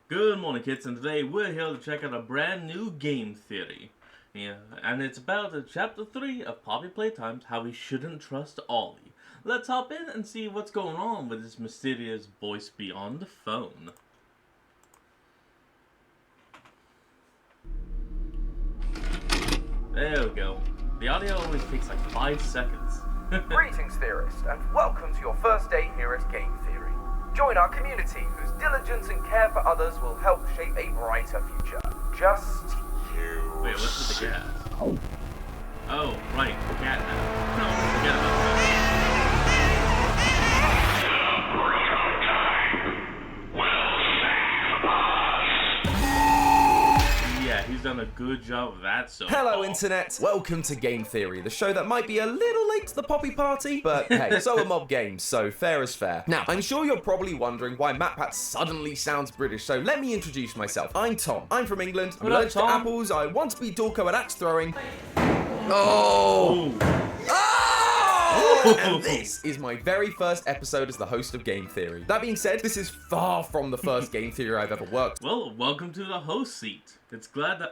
Good morning, kids, and today we're here to check out a brand new game theory. Yeah, and it's about chapter 3 of Poppy Playtime's How We Shouldn't Trust Ollie. Let's hop in and see what's going on with this mysterious voice beyond the phone. There we go. The audio always takes like 5 seconds. Greetings, theorist, and welcome to your first day here at Game Theory. Join our community, whose diligence and care for others will help shape a brighter future. Just you. Wait, what's with the gas? Oh, right, cat now. No, forget about that. Yeah, he's done a good job of that so Hello, far. Internet. Welcome to Game Theory, the show that might be a little late to the Poppy party, but hey, so are mob games, so fair is fair. Now, I'm sure you're probably wondering why MatPat suddenly sounds British, so let me introduce myself. I'm Tom. I'm from England. I'm What up, allergic to Tom? apples. I want to be Dorko at axe throwing. Oh! And this is my very first episode as the host of Game Theory. That being said, this is far from the first Game Theory I've ever worked. Well, welcome to the host seat.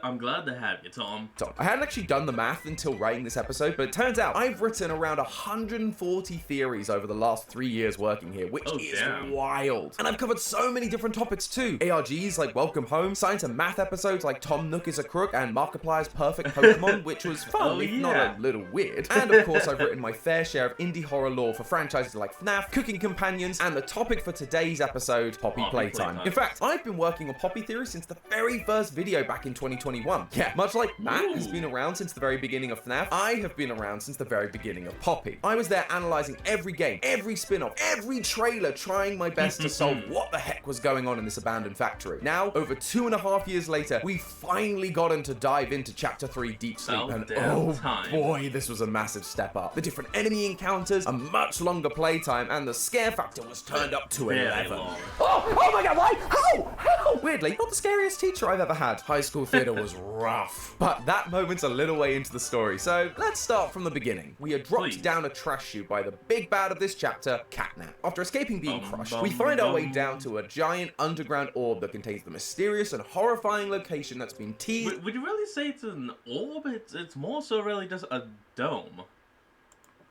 I'm glad to have you, Tom. I hadn't actually done the math until writing this episode, but it turns out I've written around 140 theories over the last 3 years working here, which is damn. wild. And I've covered so many different topics too. ARGs like Welcome Home, science and math episodes like Tom Nook is a Crook and Markiplier's Perfect Pokemon, which was fun, Oh, if yeah. not a little weird. And of course, I've written my fair share of indie horror lore for franchises like FNAF, Cooking Companions, and the topic for today's episode, Poppy Playtime. In fact, I've been working on Poppy Theory since the very first video back in 2021. Yeah, much like Matt has been around since the very beginning of FNAF, I have been around since the very beginning of Poppy. I was there analysing every game, every spin-off, every trailer, trying my best to solve what the heck was going on in this abandoned factory. Now, over 2.5 years later, we finally gotten to dive into Chapter 3 Deep Sleep, and time. boy, this was a massive step up. The different enemy encounters, a much longer playtime, and the scare factor was turned up to Very 11. long. Oh my god, why? How? Weirdly, not the scariest teacher I've ever had. High school theatre was rough. But that moment's a little way into the story, so let's start from the beginning. We are dropped Please. down a trash chute by the big bad of this chapter, Catnap. After escaping being crushed, we find our way down to a giant underground orb that contains the mysterious and horrifying location that's been teased. Would you really say it's an orb? It's more so really just a dome.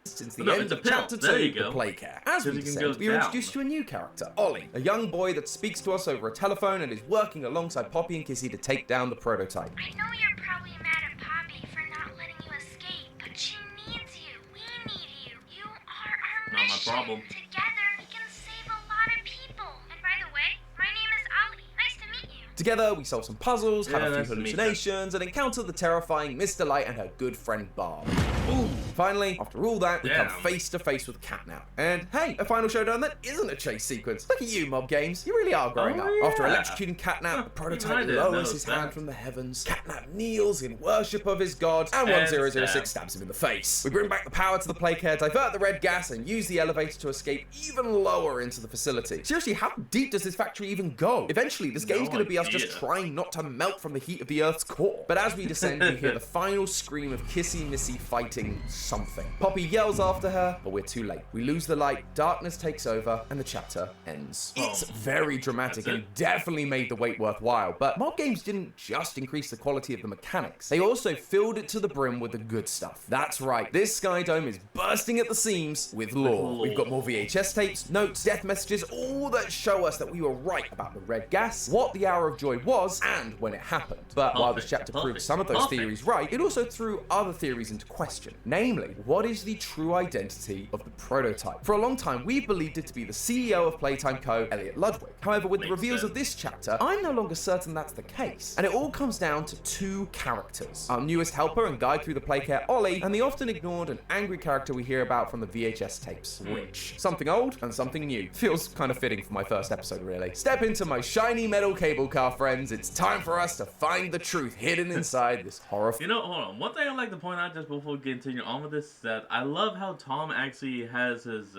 Since the No, end it's a of pill. chapter There 2, you the go. Playcare. As we Because you can descend, go we are down. introduced to a new character, Ollie, a young boy that speaks to us over a telephone and is working alongside Poppy and Kissy to take down the prototype. I know you're probably mad at Poppy for not letting you escape, but she needs you. We need you. You are our Not my mission. problem. Together, we can save a lot of people. And by the way, my name is Ollie. Nice to meet you. Together, we solve some puzzles, have Yeah, a few nice to meet you. hallucinations, and encounter the terrifying Mr. Light and her good friend Barb. Ooh. Finally, after all that, we come Damn. face to face with Catnap. And hey, a final showdown that isn't a chase sequence. Look at you, mob games. You really are growing Oh, up. After yeah. electrocuting Catnap, the Even I prototype didn't lowers notice his that. hand from the heavens. Catnap kneels in worship of his god, and 1006 stabs him in the face. We bring back the power to the Playcare, divert the red gas, and use the elevator to escape even lower into the facility. Seriously, how deep does this factory even go? Eventually, this game's No gonna be us idea. just trying not to melt from the heat of the Earth's core. But as we descend, we hear the final scream of Kissy Missy fighting something. Poppy yells after her, but we're too late. We lose the light, darkness takes over, and the chapter ends. It's very dramatic That's and it? definitely made the wait worthwhile, but mob games didn't just increase the quality of the mechanics. They also filled it to the brim with the good stuff. That's right, this Sky Dome is bursting at the seams with lore. lore. We've got more VHS tapes, notes, death messages, all that show us that we were right about the red gas, what the Hour of Joy was, and when it happened. But while this chapter proved some of those theories right, it also threw other theories into question. Namely, what is the true identity of the prototype? For a long time, we believed it to be the CEO of Playtime Co., Elliot Ludwig. However, with the Makes reveals of sense. this chapter, I'm no longer certain that's the case. And it all comes down to two characters. Our newest helper and guide through the Playcare, Ollie, and the often ignored and angry character we hear about from the VHS tapes, Rich. Something old and something new. Feels kind of fitting for my first episode, really. Step into my shiny metal cable car, friends. It's time for us to find the truth hidden inside this horror. You know, hold on. One thing I'd like to point out just before we continue on with this is that I love how Tom actually has his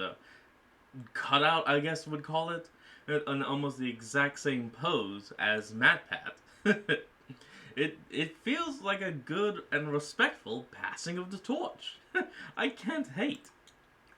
cutout, I guess you would call it, in almost the exact same pose as MatPat. It feels like a good and respectful passing of the torch. I can't hate.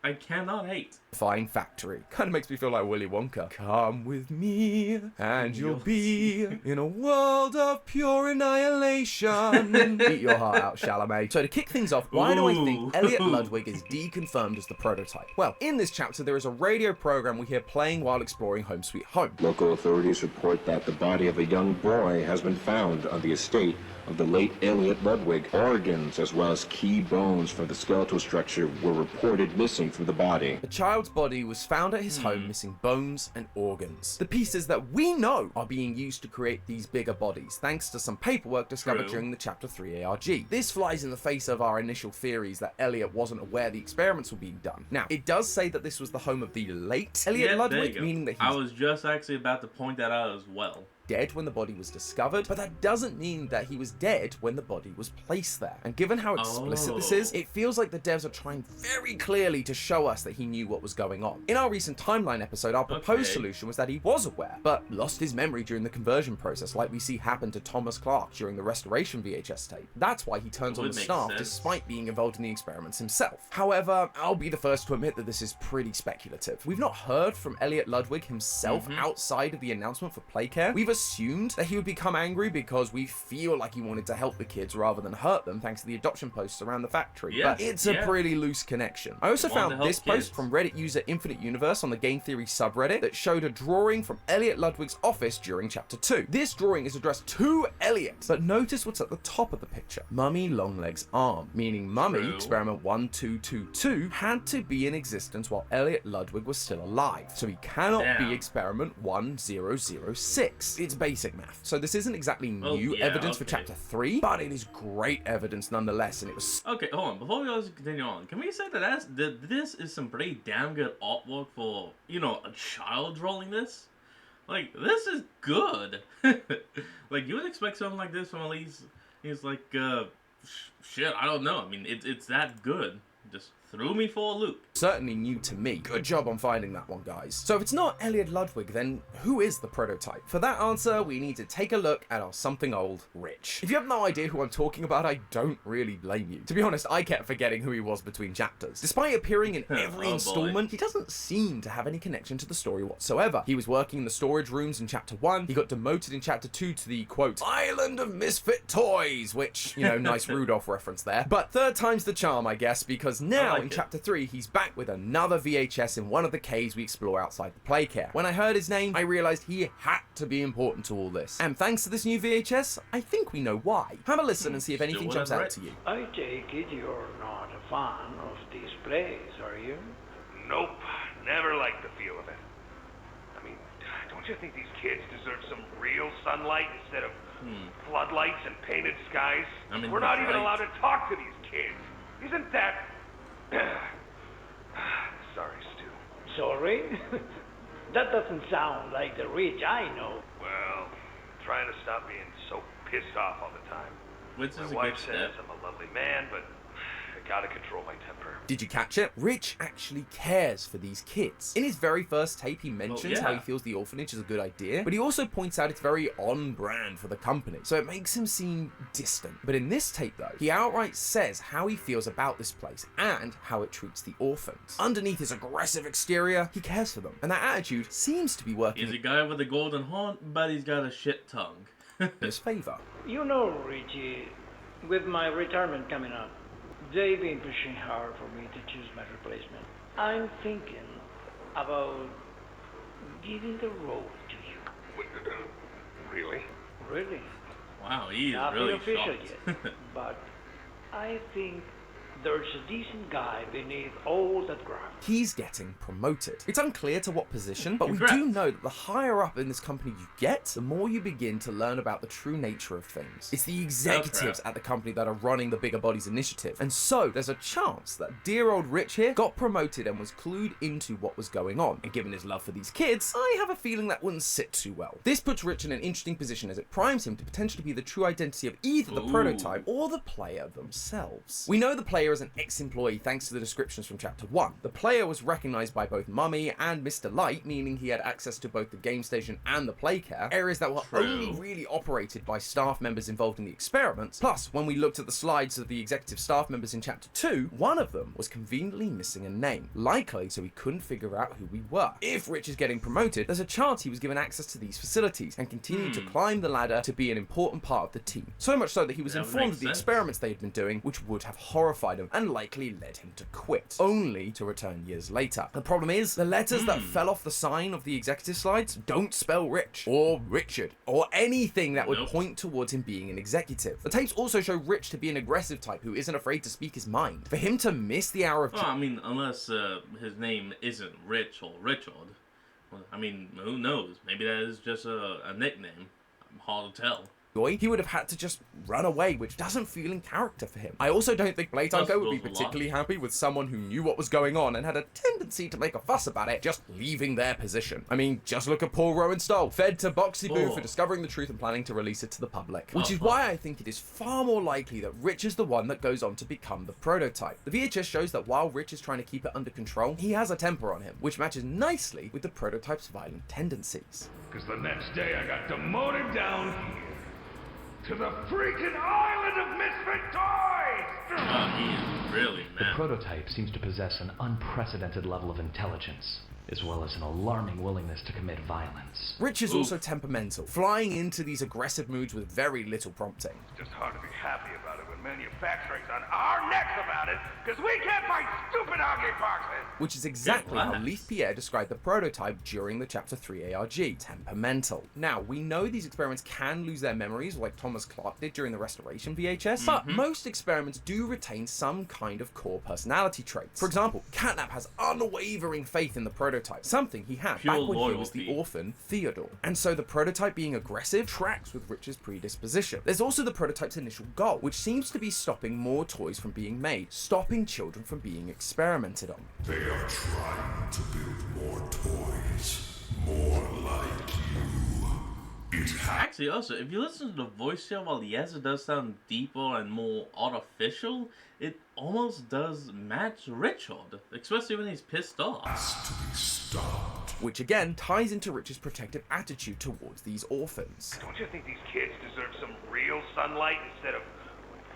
I cannot hate. Fine factory. Kind of makes me feel like Willy Wonka. Come with me, and you'll be in a world of pure annihilation. Eat your heart out, Chalamet. So to kick things off, why do I think Elliot Ludwig is deconfirmed as the prototype? Well, in this chapter, there is a radio program we hear playing while exploring Home Sweet Home. Local authorities report that the body of a young boy has been found on the estate of the late Elliot Ludwig. Organs, as well as key bones for the skeletal structure, were reported missing from the body. The child's body was found at his home missing bones and organs. The pieces that we know are being used to create these bigger bodies, thanks to some paperwork discovered during the Chapter 3 ARG. This flies in the face of our initial theories that Elliot wasn't aware the experiments were being done. Now, it does say that this was the home of the late Elliot Ludwig, meaning that I was just actually about to point that out as well. Dead when the body was discovered, but that doesn't mean that he was dead when the body was placed there. And given how explicit this is, it feels like the devs are trying very clearly to show us that he knew what was going on. In our recent timeline episode, our proposed solution was that he was aware, but lost his memory during the conversion process, like we see happen to Thomas Clark during the Restoration VHS tape. That's why he turns on the staff despite being involved in the experiments himself. However, I'll be the first to admit that this is pretty speculative. We've not heard from Elliot Ludwig himself outside of the announcement for Playcare. We've assumed that he would become angry because we feel like he wanted to help the kids rather than hurt them thanks to the adoption posts around the factory. But it's a pretty loose connection. I also found this post from Reddit user Infinite Universe on the Game Theory subreddit that showed a drawing from Elliot Ludwig's office during Chapter 2. This drawing is addressed to Elliot, but notice what's at the top of the picture. Mummy Longleg's arm, meaning Mummy, experiment 1222, had to be in existence while Elliot Ludwig was still alive. So he cannot be experiment 1006. It's basic math. So this isn't exactly new evidence for Chapter 3, but it is great evidence nonetheless, and it was... Okay, hold on. Before we also continue on, can we say that this is some pretty damn good artwork for, you know, a child drawing this? Like, this is good. Like, you would expect something like this from at least, he's like, shit, I don't know. I mean, it's that good. Just threw me for a loop. Certainly new to me. Good job on finding that one, guys. So if it's not Elliot Ludwig, then who is the prototype? For that answer, we need to take a look at our something old, Rich. If you have no idea who I'm talking about, I don't really blame you. To be honest, I kept forgetting who he was between chapters. Despite appearing in every installment, he doesn't seem to have any connection to the story whatsoever. He was working in the storage rooms in Chapter 1, he got demoted in Chapter 2 to the, quote, Island of Misfit Toys, which, you know, nice Rudolph reference there. But third time's the charm, I guess, because now in Chapter 3, he's back with another VHS in one of the caves we explore outside the Playcare. When I heard his name, I realized he had to be important to all this. And thanks to this new VHS, I think we know why. Have a listen and see if anything jumps out to you. I take it you're not a fan of displays, are you? Nope. Never liked the feel of it. I mean, don't you think these kids deserve some real sunlight instead of floodlights and painted skies? I mean, we're not even allowed to talk to these kids. Isn't that... Sorry, Stu. Sorry? That doesn't sound like the Rich I know. Well, trying to stop being so pissed off all the time. Which is My a wife good says step. I'm a lovely man, but I gotta control my temper. Did you catch it? Rich actually cares for these kids. In his very first tape, he mentions how he feels the orphanage is a good idea, but he also points out it's very on brand for the company, so it makes him seem distant. But in this tape though, he outright says how he feels about this place and how it treats the orphans. Underneath his aggressive exterior, he cares for them, and that attitude seems to be working He's a guy with a golden horn, but he's got a shit tongue. in his favor. You know, Richie, with my retirement coming up, they've been pushing hard for me to choose my replacement. I'm thinking about giving the role to you. Really? Really? Wow, he is Nothing really official shocked. yet, but I think there's a decent guy beneath all that graft. He's getting promoted. It's unclear to what position, but we Congrats. do know that the higher up in this company you get, the more you begin to learn about the true nature of things. It's the executives at the company that are running the Bigger Bodies initiative. And so there's a chance that dear old Rich here got promoted and was clued into what was going on. And given his love for these kids, I have a feeling that wouldn't sit too well. This puts Rich in an interesting position as it primes him to potentially be the true identity of either the prototype or the player themselves. We know the player appear as an ex-employee thanks to the descriptions from Chapter 1. The player was recognized by both Mummy and Mr. Light, meaning he had access to both the game station and the playcare, areas that were only really operated by staff members involved in the experiments. Plus, when we looked at the slides of the executive staff members in Chapter 2, one of them was conveniently missing a name, likely so he couldn't figure out who we were. If Rich is getting promoted, there's a chance he was given access to these facilities and continued to climb the ladder to be an important part of the team. So much so that he was informed of the experiments they had been doing, which would have horrified him and likely led him to quit, only to return years later. The problem is, the letters that fell off the sign of the executive slides don't spell Rich, or Richard, or anything that would point towards him being an executive. The tapes also show Rich to be an aggressive type who isn't afraid to speak his mind. For him to miss the hour of... Well, I mean, unless his name isn't Rich or Richard. Well, I mean, who knows? Maybe that is just a nickname. Hard to tell. He would have had to just run away, which doesn't feel in character for him. I also don't think Playtime Co would be particularly happy with someone who knew what was going on and had a tendency to make a fuss about it, just leaving their position. I mean, just look at poor Rowan Stoll, fed to Boxy Boo for discovering the truth and planning to release it to the public. Which is why I think it is far more likely that Rich is the one that goes on to become the prototype. The VHS shows that while Rich is trying to keep it under control, he has a temper on him, which matches nicely with the prototype's violent tendencies. Because the next day I got demoted down here to the freaking island of misfit toys! He is really mad. The prototype seems to possess an unprecedented level of intelligence, as well as an alarming willingness to commit violence. Rich is also temperamental, flying into these aggressive moods with very little prompting. It's just hard to be happy about it when manufacturing's on our necks about it, because we can't fight stupid ugly boxes! Which is exactly how Leaf Pierre described the prototype during the Chapter 3 ARG, temperamental. Now, we know these experiments can lose their memories, like Thomas Clark did during the Restoration VHS, but most experiments do retain some kind of core personality traits. For example, Catnap has unwavering faith in the prototype, something he had back when he was the orphan Theodore. And so the prototype being aggressive tracks with Rich's predisposition. There's also the prototype's initial goal, which seems to be stopping more toys from being made, stopping children from being experimented on. They are trying to build more toys, more like you. Actually, also, if you listen to the voice here, while yes, it does sound deeper and more artificial, it almost does match Richard, especially when he's pissed off. Has to be stopped. Which again ties into Rich's protective attitude towards these orphans. Don't you think these kids deserve some real sunlight instead of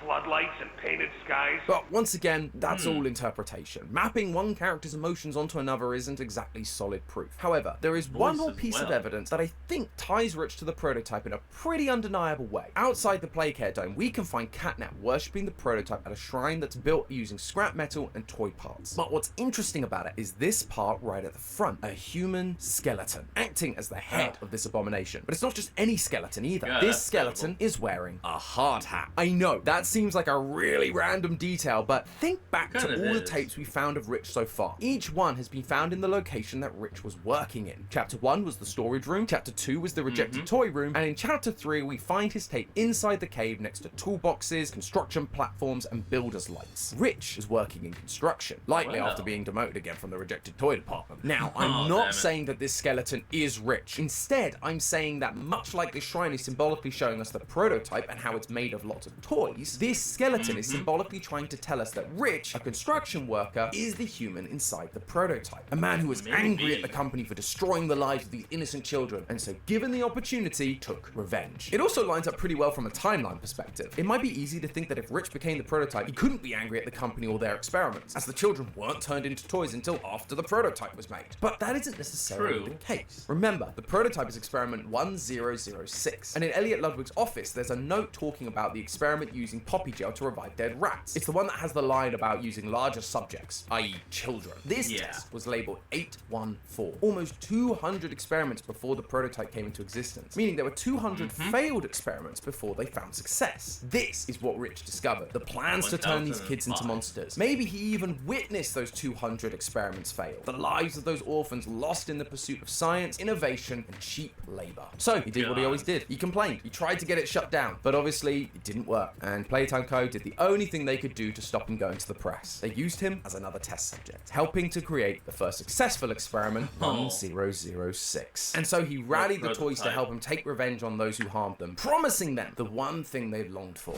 floodlights and painted skies? But once again, that's all interpretation. Mapping one character's emotions onto another isn't exactly solid proof. However, there is one more piece of evidence that I think ties Rich to the prototype in a pretty undeniable way. Outside the Playcare Dome, we can find Catnap worshipping the prototype at a shrine that's built using scrap metal and toy parts. But what's interesting about it is this part right at the front, a human skeleton, acting as the head of this abomination. But it's not just any skeleton either. Yeah, this skeleton is wearing a hard hat. I know, that's seems like a really random detail, but think back to all the tapes we found of Rich so far. Each one has been found in the location that Rich was working in. Chapter 1 was the storage room, Chapter 2 was the rejected toy room, and in Chapter 3 we find his tape inside the cave next to toolboxes, construction platforms, and builder's lights. Rich is working in construction, likely after being demoted again from the rejected toy department. Now, I'm not saying that this skeleton is Rich. Instead, I'm saying that much like this shrine is symbolically showing us the prototype and how it's made of lots of toys, this skeleton is symbolically trying to tell us that Rich, a construction worker, is the human inside the prototype. A man who was angry at the company for destroying the lives of these innocent children, and so given the opportunity, took revenge. It also lines up pretty well from a timeline perspective. It might be easy to think that if Rich became the prototype, he couldn't be angry at the company or their experiments, as the children weren't turned into toys until after the prototype was made. But that isn't necessarily the case. Remember, the prototype is experiment 1006, and in Elliot Ludwig's office, there's a note talking about the experiment using poppy gel to revive dead rats. It's the one that has the line about using larger subjects, i.e. children. This test was labeled 814, almost 200 experiments before the prototype came into existence, meaning there were 200 failed experiments before they found success. This is what Rich discovered, the plans to turn these kids into monsters. Maybe he even witnessed those 200 experiments fail, the lives of those orphans lost in the pursuit of science, innovation, and cheap labor. So he did what he always did. He complained. He tried to get it shut down, but obviously it didn't work, and Playtime Co did the only thing they could do to stop him going to the press. They used him as another test subject, helping to create the first successful experiment, 1006. And so he rallied the toys to help him take revenge on those who harmed them, promising them the one thing they longed for.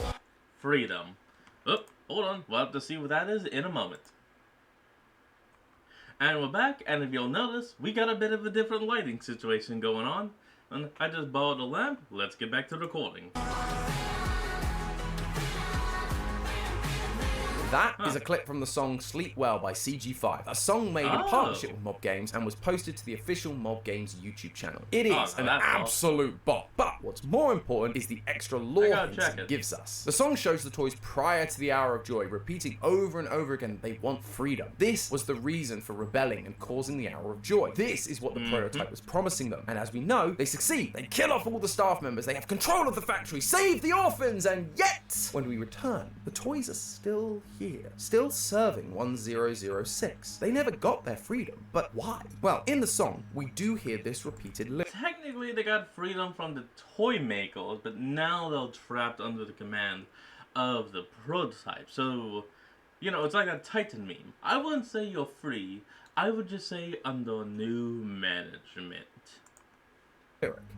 Freedom. Oh, Hold on, we'll have to see what that is in a moment. And we're back, and if you'll notice, we got a bit of a different lighting situation going on. And I just borrowed a lamp. Let's get back to the recording. That is a clip from the song Sleep Well by CG5, a song made in partnership with Mob Games and was posted to the official Mob Games YouTube channel. It is an absolute bop, but what's more important is the extra lore hints it gives us. The song shows the toys prior to the Hour of Joy, repeating over and over again that they want freedom. This was the reason for rebelling and causing the Hour of Joy. This is what the prototype was promising them, and as we know, they succeed. They kill off all the staff members, they have control of the factory, save the orphans, and yet, when we return, the toys are still here, still serving 1006. They never got their freedom, but why? Well, in the song, we do hear this repeated lyric. Technically, they got freedom from the toy makers, but now they're trapped under the command of the prototype. So, you know, it's like a Titan meme. I wouldn't say you're free, I would just say under new management.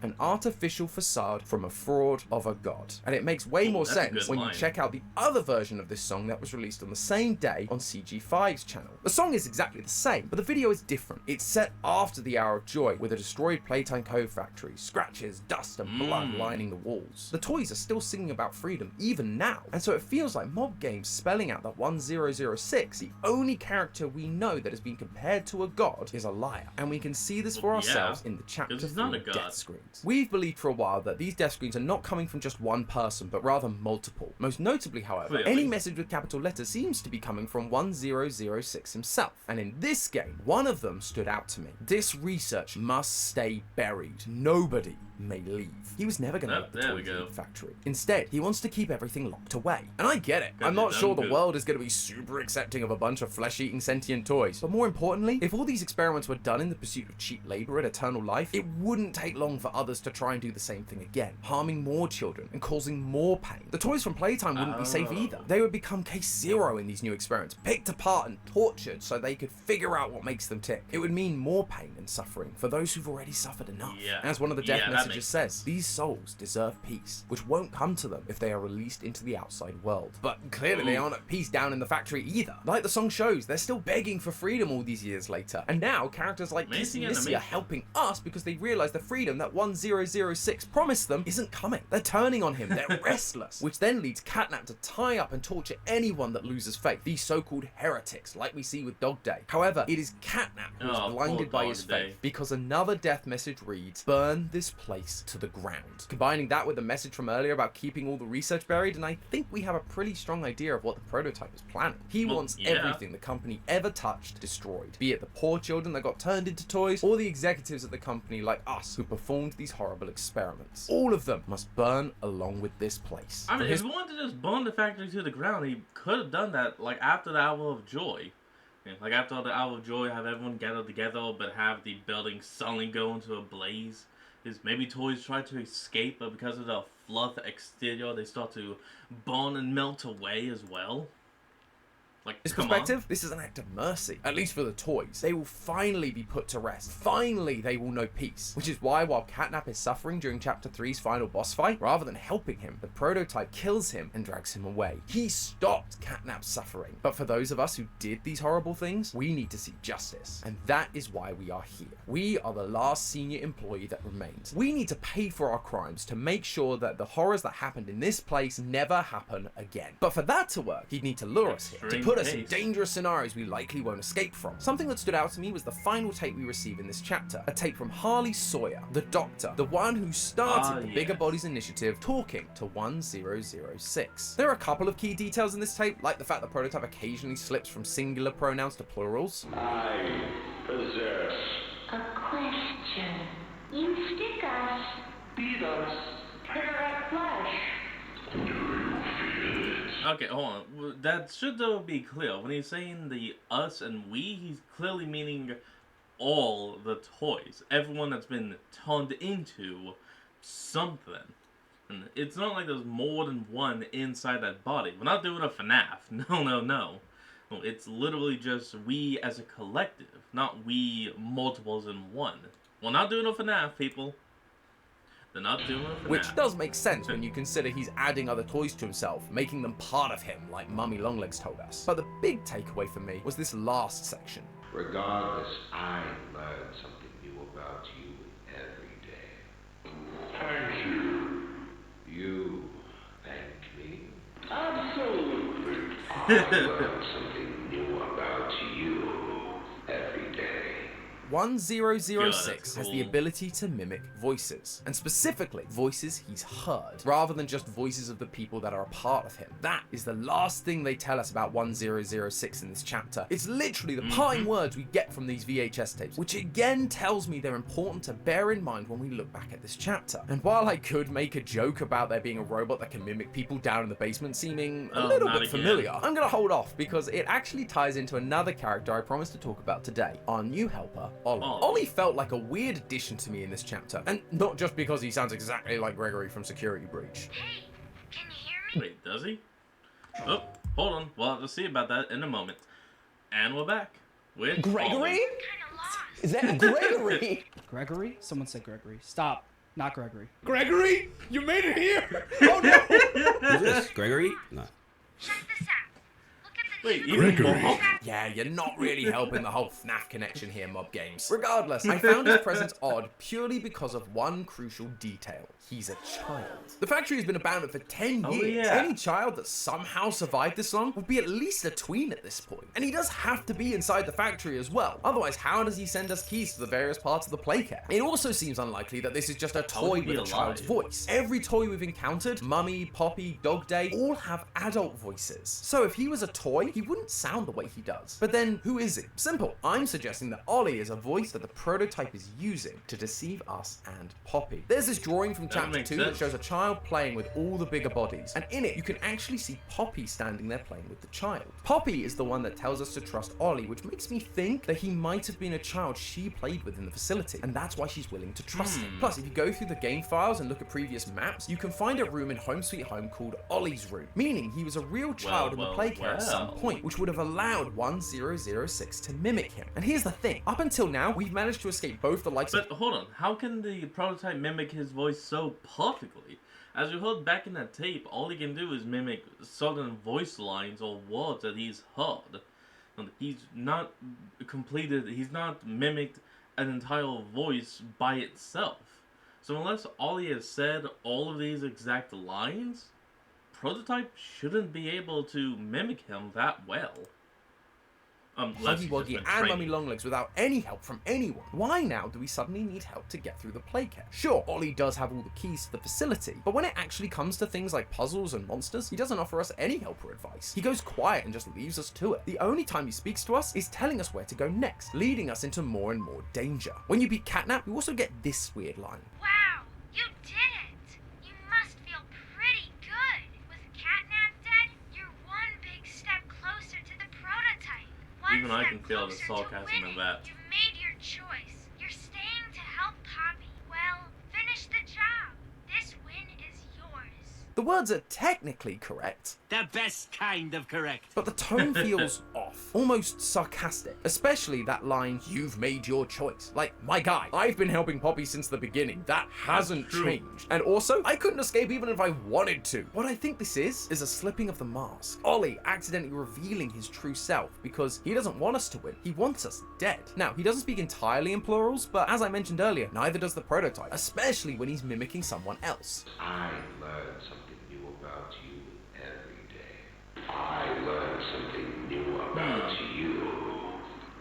An artificial facade from a fraud of a god. And it makes way more sense when you check out the other version of this song that was released on the same day on CG5's channel. The song is exactly the same, but the video is different. It's set after the Hour of Joy with a destroyed Playtime code factory, scratches, dust and blood lining the walls. The toys are still singing about freedom even now, and so it feels like Mob Games spelling out that 1006, the only character we know that has been compared to a god, is a liar. And we can see this for ourselves in the chapter 3 death screens. We've believed for a while that these death screens are not coming from just one person, but rather multiple. Most notably, however, any message with capital letters seems to be coming from 1006 himself. And in this game, one of them stood out to me. This research must stay buried. Nobody may leave. He was never going to let the toy leave the factory. Instead, he wants to keep everything locked away. And I get it. I'm not sure the world is going to be super accepting of a bunch of flesh-eating sentient toys. But more importantly, if all these experiments were done in the pursuit of cheap labor and eternal life, it wouldn't take long for others to try and do the same thing again, harming more children and causing more pain. The toys from Playtime wouldn't be safe either. They would become case zero in these new experiments, picked apart and tortured so they could figure out what makes them tick. It would mean more pain and suffering for those who've already suffered enough. As one of the death messages says, these souls deserve peace, which won't come to them if they are released into the outside world. But clearly they aren't at peace down in the factory either. Like the song shows, they're still begging for freedom all these years later. And now characters like Kiss and Missy are helping us because they realize the freedom that 1006 promised them isn't coming. They're turning on him, they're restless, which then leads Catnap to tie up and torture anyone that loses faith, these so-called heretics, like we see with Dog Day. However, it is Catnap who is blinded by his faith, because another death message reads, "Burn this place to the ground." Combining that with the message from earlier about keeping all the research buried, and I think we have a pretty strong idea of what the prototype is planning. He wants everything the company ever touched destroyed, be it the poor children that got turned into toys, or the executives at the company like us who performed these horrible experiments. All of them must burn along with this place. I mean, if he wanted to just burn the factory to the ground, he could have done that, like, after the Hour of Joy. Yeah, like, after the Hour of Joy, have everyone gather together, but have the building suddenly go into a blaze. Is maybe toys try to escape, but because of the fluff exterior, they start to burn and melt away as well. Like, this perspective, this is an act of mercy, at least for the toys. They will finally be put to rest. Finally, they will know peace. Which is why, while Catnap is suffering during Chapter 3's final boss fight, rather than helping him, the prototype kills him and drags him away. He stopped Catnap's suffering. But for those of us who did these horrible things, we need to see justice. And that is why we are here. We are the last senior employee that remains. We need to pay for our crimes to make sure that the horrors that happened in this place never happen again. But for that to work, he'd need to lure us here, to put us in dangerous scenarios we likely won't escape from. Something that stood out to me was the final tape we receive in this chapter, a tape from Harley Sawyer, the doctor, the one who started the Bigger Bodies Initiative, talking to 1006. There are a couple of key details in this tape, like the fact the prototype occasionally slips from singular pronouns to plurals. I possess a question. You stick us. Beat us. Tear at flesh. Okay, hold on. That should though be clear. When he's saying the us and we, he's clearly meaning all the toys. Everyone that's been turned into something. And it's not like there's more than one inside that body. We're not doing a FNAF. No. It's literally just we as a collective, not we multiples in one. We're not doing a FNAF, people. They're not doing it for Which now. does make sense when you consider he's adding other toys to himself, making them part of him, like Mummy Longlegs told us. But the big takeaway for me was this last section. Regardless, I learn something new about you every day. Thank you. You thank me? Absolutely. I learn something new about you every day. 1006 cool. has the ability to mimic voices, and specifically voices he's heard, rather than just voices of the people that are a part of him. That is the last thing they tell us about 1006 in this chapter. It's literally the parting words we get from these VHS tapes, which again tells me they're important to bear in mind when we look back at this chapter. And while I could make a joke about there being a robot that can mimic people down in the basement seeming a little bit familiar, I'm gonna hold off because it actually ties into another character I promised to talk about today, our new helper, Ollie. Ollie felt like a weird addition to me in this chapter, and not just because he sounds exactly like Gregory from Security Breach. Hey, can you hear me? Wait, does he? Oh, hold on. We'll have to see about that in a moment. And we're back with Gregory? Ollie. Kinda lost. Is that Gregory? Gregory? Someone said Gregory. Stop. Not Gregory. Gregory? You made it here! Oh no! Who's this? Gregory? No. Check this out. Look at the Wait, two even more? Yeah, you're not really helping the whole FNAF connection here, Mob Games. Regardless, I found his presence odd purely because of one crucial detail. He's a child. The factory has been abandoned for 10 Oh, years. yeah. Any child that somehow survived this long would be at least a tween at this point. And he does have to be inside the factory as well. Otherwise, how does he send us keys to the various parts of the playcare? It also seems unlikely that this is just a toy be with a child's alive? voice. Every toy we've encountered, Mummy, Poppy, Dog Day, all have adult voices. So if he was a toy, he wouldn't sound the way he does. But then, who is he? Simple. I'm suggesting that Ollie is a voice that the prototype is using to deceive us and Poppy. There's this drawing from chapter makes 2 that sense. shows a child playing with all the bigger bodies, and in it you can actually see Poppy standing there playing with the child. Poppy is the one that tells us to trust Ollie, which makes me think that he might have been a child she played with in the facility, and that's why she's willing to trust him. Plus, if you go through the game files and look at previous maps, you can find a room in Home Sweet Home called Ollie's room, meaning he was a real child in the playcare at some point, which would have allowed 1006 to mimic him. And here's the thing, up until now, we've managed to escape both the likes But of... hold on, how can the prototype mimic his voice so perfectly? As we heard back in that tape, all he can do is mimic certain voice lines or words that he's heard. And he's not mimicked an entire voice by itself. So unless Ollie has said all of these exact lines, prototype shouldn't be able to mimic him that well. Huggy Wuggy and Mummy Longlegs without any help from anyone. Why now do we suddenly need help to get through the playcare? Sure, Ollie does have all the keys to the facility, but when it actually comes to things like puzzles and monsters, he doesn't offer us any help or advice. He goes quiet and just leaves us to it. The only time he speaks to us is telling us where to go next, leading us into more and more danger. When you beat Catnap, you also get this weird line. Wow, you did it! You must feel pretty good. With Catnap dead, you're one big step closer to the prototype. Even I can feel the sarcasm in that. You've made your choice. You're staying to help Poppy. Well, finish the job. This win is yours. The words are technically correct, The best kind of correct. but the tone feels off, almost sarcastic, especially that line, "You've made your choice." Like, my guy, I've been helping Poppy since the beginning. That hasn't changed. And also, I couldn't escape even if I wanted to. What I think this is a slipping of the mask. Ollie accidentally revealing his true self because he doesn't want us to win. He wants us dead. Now, he doesn't speak entirely in plurals, but as I mentioned earlier, neither does the prototype, especially when he's mimicking someone else. I learn something new about you every day. I learn something new about you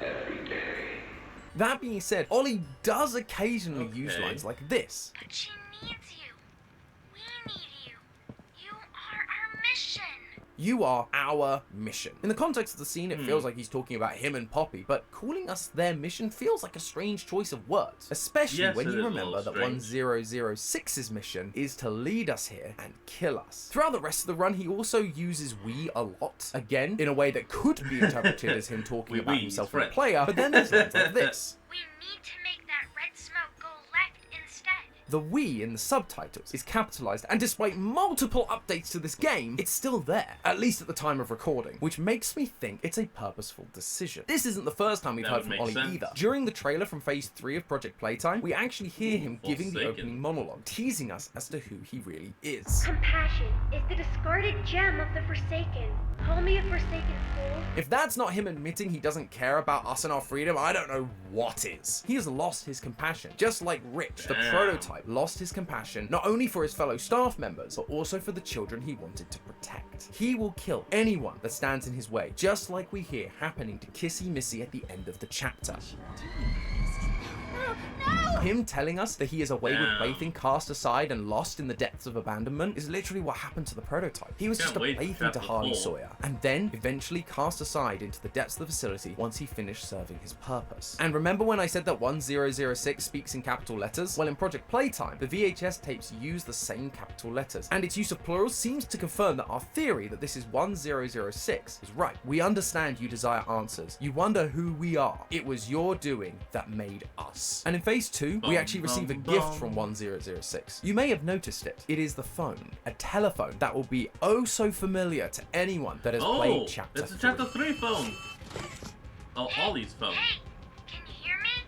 every day. That being said, Ollie does occasionally use lines like this. But she needs you. We need you. You are our mission. You are our mission. In the context of the scene, it feels like he's talking about him and Poppy, but calling us their mission feels like a strange choice of words, especially when you remember that 1006's mission is to lead us here and kill us. Throughout the rest of the run, he also uses we a lot, again, in a way that could be interpreted as him talking about himself as a player, but then there's lines like this. We need to make that red smoke go left instead. The "we" in the subtitles is capitalized, and despite multiple updates to this game, it's still there, at least at the time of recording, which makes me think it's a purposeful decision. This isn't the first time we've heard from Ollie either. During the trailer from Phase 3 of Project Playtime, we actually hear him giving the opening monologue, teasing us as to who he really is. Compassion is the discarded gem of the Forsaken. Call me a Forsaken fool. If that's not him admitting he doesn't care about us and our freedom, I don't know what is. He has lost his compassion, just like Rich, the prototype, lost his compassion not only for his fellow staff members, but also for the children he wanted to protect. He will kill anyone that stands in his way, just like we hear happening to Kissy Missy at the end of the chapter. Him telling us that he is a wayward plaything cast aside and lost in the depths of abandonment is literally what happened to the prototype. He was just a plaything to Harley Sawyer, and then eventually cast aside into the depths of the facility once he finished serving his purpose. And remember when I said that 1006 speaks in capital letters? Well, in Project Playtime, the VHS tapes use the same capital letters, and its use of plurals seems to confirm that our theory that this is 1006 is right. We understand you desire answers. You wonder who we are. It was your doing that made us. And in Phase 2, we actually receive a gift from 1006. You may have noticed it. It is the phone. A telephone that will be oh so familiar to anyone that has played Chapter 3. It's a Chapter 3 phone. Oh, Ollie's phone.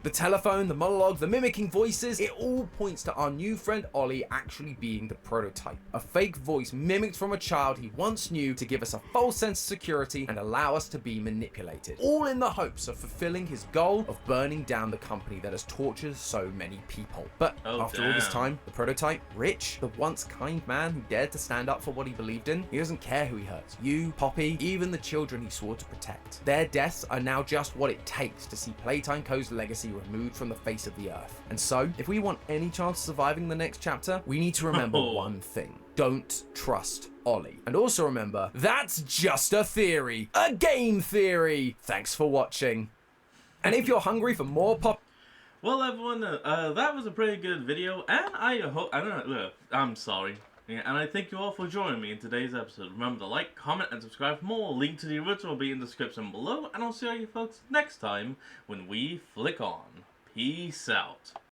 The telephone, the monologue, the mimicking voices, it all points to our new friend Ollie actually being the prototype. A fake voice mimicked from a child he once knew to give us a false sense of security and allow us to be manipulated. All in the hopes of fulfilling his goal of burning down the company that has tortured so many people. But after all this time, the prototype, Rich, the once kind man who dared to stand up for what he believed in, he doesn't care who he hurts. You, Poppy, even the children he swore to protect. Their deaths are now just what it takes to see Playtime Co.'s legacy removed from the face of the earth. And so, if we want any chance of surviving the next chapter, we need to remember one thing. Don't trust Ollie. And also remember, that's just a theory. A game theory! Thanks for watching. And if you're hungry for more Well, everyone, that was a pretty good video, and I'm sorry. Yeah, and I thank you all for joining me in today's episode. Remember to like, comment, and subscribe for more. Link to the original will be in the description below, and I'll see you folks next time when we flick on. Peace out.